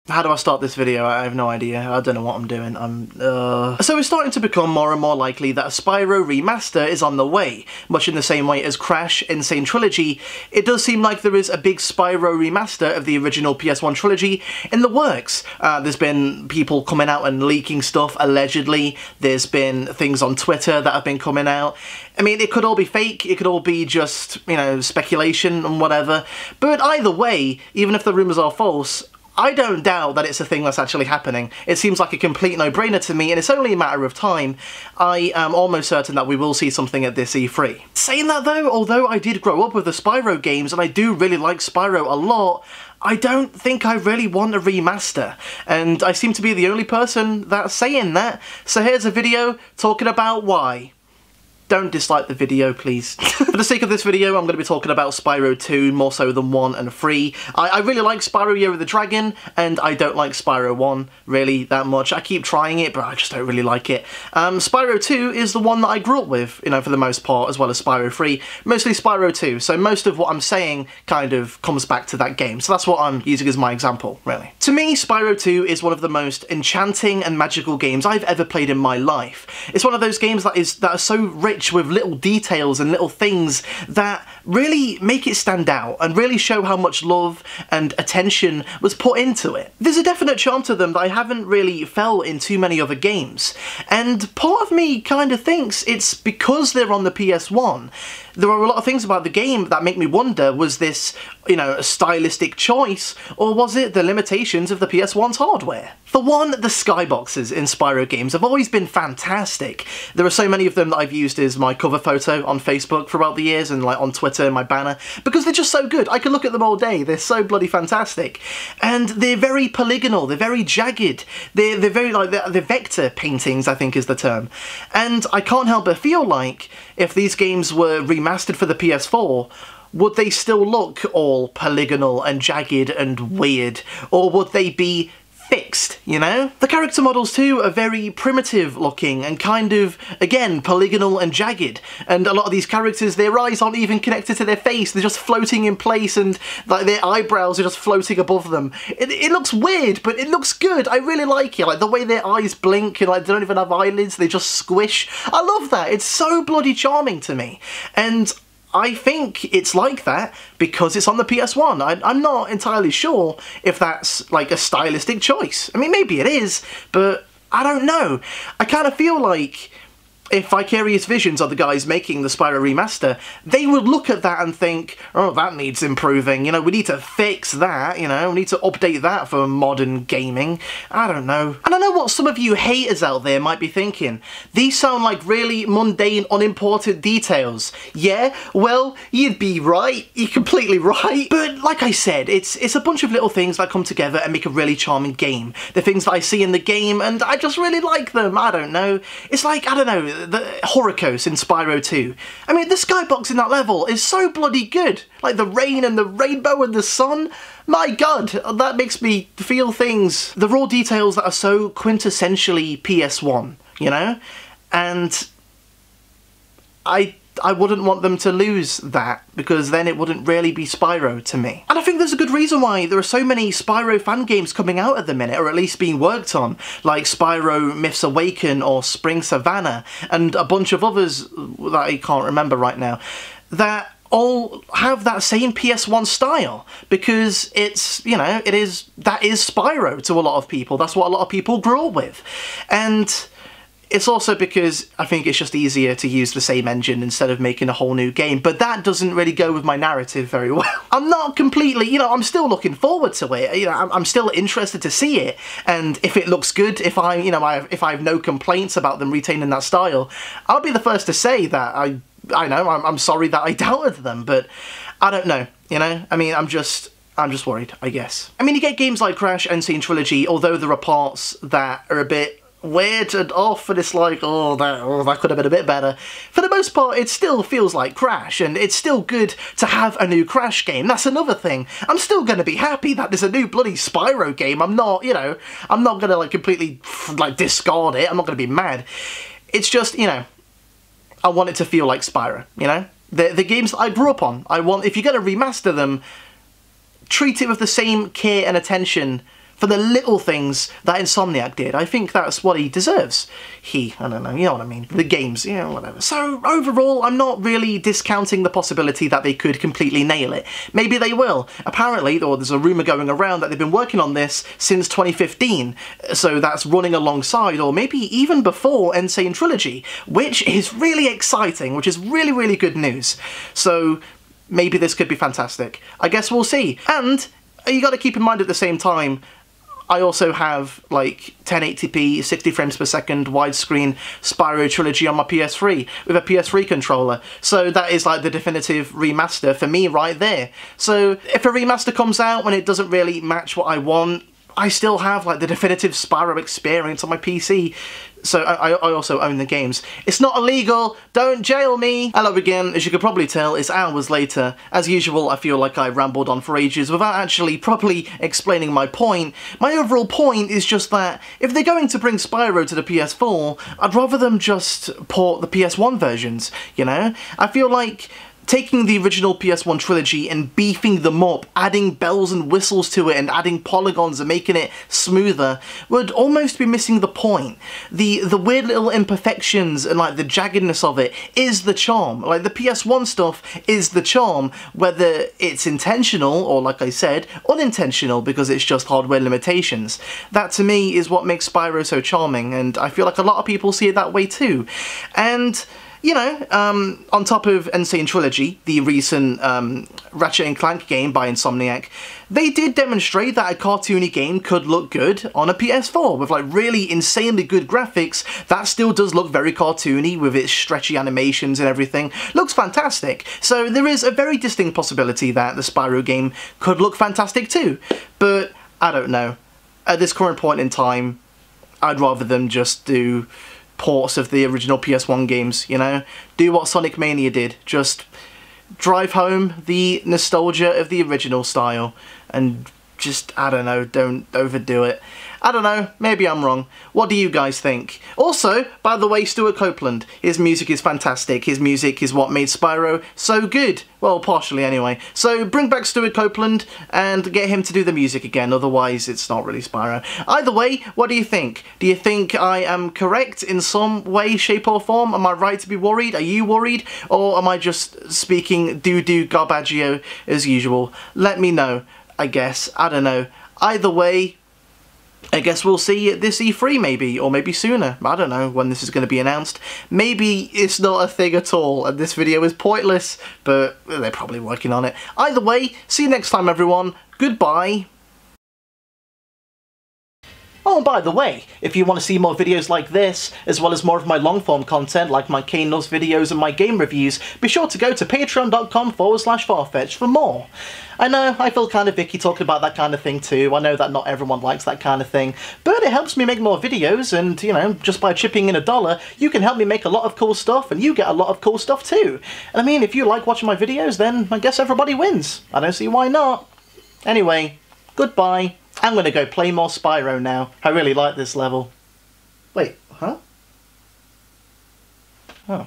How do I start this video? I have no idea. I don't know what I'm doing. So it's starting to become more and more likely that a Spyro remaster is on the way. Much in the same way as Crash Insane Trilogy, it does seem like there is a big Spyro remaster of the original PS1 trilogy in the works. There's been people coming out and leaking stuff, allegedly. There's been things on Twitter that have been coming out. I mean, it could all be fake, it could all be just, you know, speculation and whatever. But either way, even if the rumours are false, I don't doubt that it's a thing that's actually happening. It seems like a complete no-brainer to me, and it's only a matter of time. I am almost certain that we will see something at this E3. Saying that though, although I did grow up with the Spyro games, and I do really like Spyro a lot, I don't think I really want a remaster, and I seem to be the only person that's saying that, so here's a video talking about why. Don't dislike the video, please. For the sake of this video, I'm going to be talking about Spyro 2 more so than 1 and 3. I really like Spyro Year of the Dragon, and I don't like Spyro 1 really that much. I keep trying it, but I just don't really like it. Spyro 2 is the one that I grew up with, you know, for the most part, as well as Spyro 3. Mostly Spyro 2, so most of what I'm saying kind of comes back to that game. So that's what I'm using as my example, really. To me, Spyro 2 is one of the most enchanting and magical games I've ever played in my life. It's one of those games that are so rich with little details and little things that really make it stand out and really show how much love and attention was put into it. There's a definite charm to them that I haven't really felt in too many other games, and part of me kind of thinks it's because they're on the PS1. There are a lot of things about the game that make me wonder, was this, you know, a stylistic choice, or was it the limitations of the PS1's hardware? For one, the skyboxes in Spyro games have always been fantastic. There are so many of them that I've used as my cover photo on Facebook throughout the years, and like on Twitter, my banner, because they're just so good. I could look at them all day. They're so bloody fantastic. And they're very polygonal, they're very jagged, they're very like, they're vector paintings, I think is the term. And I can't help but feel like if these games were remastered for the PS4, would they still look all polygonal and jagged and weird, or would they be fixed, you know? The character models too are very primitive looking and kind of, again, polygonal and jagged, and a lot of these characters, their eyes aren't even connected to their face, they're just floating in place, and like their eyebrows are just floating above them. It looks weird, but it looks good. I really like it, like the way their eyes blink and like they don't even have eyelids, they just squish. I love that, it's so bloody charming to me, and I think it's like that because it's on the PS1. I'm not entirely sure if that's like a stylistic choice. I mean, maybe it is, but I don't know. I kind of feel like if Vicarious Visions are the guys making the Spyro remaster, they would look at that and think, oh, that needs improving, you know, we need to fix that, you know, we need to update that for modern gaming. I don't know. And I know what some of you haters out there might be thinking. These sound like really mundane, unimportant details. Yeah, well, you'd be right. You're completely right. But like I said, it's a bunch of little things that come together and make a really charming game. The things that I see in the game, and I just really like them. I don't know. It's like, I don't know, the Horikos in Spyro 2. I mean, the skybox in that level is so bloody good. Like the rain and the rainbow and the sun. My god, that makes me feel things. The raw details that are so quintessentially PS1, you know? And I wouldn't want them to lose that, because then it wouldn't really be Spyro to me. And I think there's a good reason why there are so many Spyro fan games coming out at the minute, or at least being worked on, like Spyro Myths Awaken or Spring Savannah, and a bunch of others that I can't remember right now, that all have that same PS1 style, because it's, you know, that is Spyro to a lot of people. That's what a lot of people grew up with. And it's also because I think it's just easier to use the same engine instead of making a whole new game, but that doesn't really go with my narrative very well. I'm not completely, you know, I'm still looking forward to it, you know, I'm still interested to see it, and if it looks good, if I have no complaints about them retaining that style, I'll be the first to say that I know, I'm sorry that I doubted them, but I don't know, you know, I mean, I'm just worried, I guess. I mean, you get games like Crash Insane Trilogy, although there are parts that are a bit weird and off, and it's like, oh, that could have been a bit better. For the most part, it still feels like Crash, and it's still good to have a new Crash game. That's another thing. I'm still going to be happy that there's a new bloody Spyro game. I'm not, you know, I'm not going to, like, completely, like, discard it. I'm not going to be mad. It's just, you know, I want it to feel like Spyro, you know? The games that I grew up on. I want, if you're going to remaster them, treat it with the same care and attention for the little things that Insomniac did. I think that's what he deserves. I don't know, you know what I mean. The games, you know, whatever. So overall, I'm not really discounting the possibility that they could completely nail it. Maybe they will. Apparently, or there's a rumour going around that they've been working on this since 2015, so that's running alongside, or maybe even before Insane Trilogy, which is really exciting, which is really, really good news. So maybe this could be fantastic. I guess we'll see. And you got to keep in mind at the same time, I also have like 1080p, 60 frames per second, widescreen Spyro Trilogy on my PS3 with a PS3 controller. So that is like the definitive remaster for me right there. So if a remaster comes out and it doesn't really match what I want, I still have like the definitive Spyro experience on my PC. So I also own the games. It's not illegal, don't jail me! Hello again, as you could probably tell, it's hours later. As usual, I feel like I rambled on for ages without actually properly explaining my point. My overall point is just that, if they're going to bring Spyro to the PS4, I'd rather them just port the PS1 versions, you know? I feel like taking the original PS1 trilogy and beefing them up, adding bells and whistles to it and adding polygons and making it smoother, would almost be missing the point. The weird little imperfections and like the jaggedness of it is the charm. Like the PS1 stuff is the charm, whether it's intentional or, like I said, unintentional because it's just hardware limitations. That to me is what makes Spyro so charming, and I feel like a lot of people see it that way too. And you know, on top of Insane Trilogy, the recent Ratchet & Clank game by Insomniac, they did demonstrate that a cartoony game could look good on a PS4 with like really insanely good graphics that still does look very cartoony with its stretchy animations and everything. Looks fantastic. So there is a very distinct possibility that the Spyro game could look fantastic too. But I don't know. At this current point in time, I'd rather them just do ports of the original PS1 games, you know? Do what Sonic Mania did. Just drive home the nostalgia of the original style and just, I don't know, don't overdo it. I don't know, maybe I'm wrong. What do you guys think? Also, by the way, Stuart Copeland, his music is fantastic. His music is what made Spyro so good. Well, partially anyway. So bring back Stuart Copeland and get him to do the music again, otherwise it's not really Spyro. Either way, what do you think? Do you think I am correct in some way, shape or form? Am I right to be worried? Are you worried? Or am I just speaking doo-doo garbaggio as usual? Let me know, I guess. I don't know. Either way, I guess we'll see at this E3 maybe, or maybe sooner. I don't know when this is going to be announced. Maybe it's not a thing at all and this video is pointless, but they're probably working on it. Either way, see you next time everyone. Goodbye. Oh, and by the way, if you want to see more videos like this, as well as more of my long-form content like my Kane videos and my game reviews, be sure to go to patreon.com/Farfetch for more. I know, I feel kind of icky talking about that kind of thing too. I know that not everyone likes that kind of thing, but it helps me make more videos, and, you know, just by chipping in $1, you can help me make a lot of cool stuff, and you get a lot of cool stuff too. And I mean, if you like watching my videos, then I guess everybody wins. I don't see why not. Anyway, goodbye. I'm gonna go play more Spyro now. I really like this level. Wait, huh? Oh.